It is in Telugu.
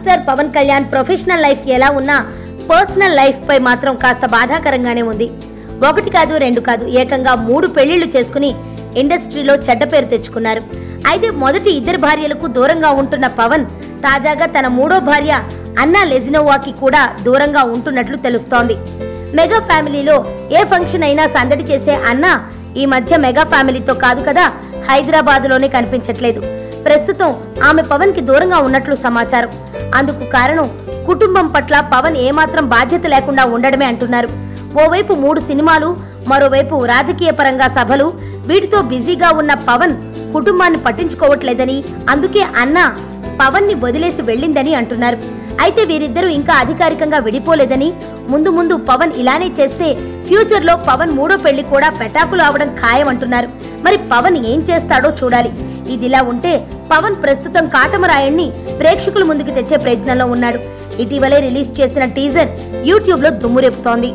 Star Pawan Kalyan professional life ఎలా ఉన్నా పర్సనల్ లైఫ్ పై మాత్రం కాస్త బాధాకరంగానే ఉంది. ఒకటి కాదు రెండు కాదు, ఏకంగా 3 పెళ్లిళ్లు చేసుకుని ఇండస్ట్రీలో చెడ్డ పేరు తెచ్చుకున్నారు. అయితే మొదటి 2 భార్యలకు దూరంగా ఉంటున్న పవన్ తాజాగా తన 3వ భార్య అన్నా లెజినోవాకి కూడా దూరంగా ఉంటున్నట్లు తెలుస్తోంది. మెగా ఫ్యామిలీలో ఏ ఫంక్షన్ అయినా సందడి చేసే అన్నా ఈ మధ్య మెగా ఫ్యామిలీతో కాదు కదా, హైదరాబాద్ లోనే కనిపించట్లేదు. ప్రస్తుతం ఆమె పవన్ కి దూరంగా ఉన్నట్లు సమాచారం. అందుకు కారణం కుటుంబం పట్ల పవన్ ఏమాత్రం బాధ్యత లేకుండా ఉండడమే అంటున్నారు. ఓవైపు 3 సినిమాలు, మరోవైపు రాజకీయ పరంగా సభలు, వీటితో బిజీగా ఉన్న పవన్ కుటుంబాన్ని పట్టించుకోవట్లేదని, అందుకే అన్న పవన్ ని వదిలేసి వెళ్ళిందని అంటున్నారు. అయితే వీరిద్దరూ ఇంకా అధికారికంగా విడిపోలేదని, ముందు ముందు పవన్ ఇలానే చేస్తే ఫ్యూచర్ లో పవన్ 3వ పెళ్లి కూడా పెటాకులు అవడం ఖాయం అంటున్నారు. మరి పవన్ ఏం చేస్తాడో చూడాలి. ఇదిలా ఉంటే పవన్ ప్రస్తుతం కాటమరాయుణ్ణి ప్రేక్షకుల ముందుకు తెచ్చే ప్రయత్నంలో ఉన్నాడు. ఇటీవలే రిలీజ్ చేసిన టీజర్ యూట్యూబ్ లో దుమ్ము రేపుతోంది.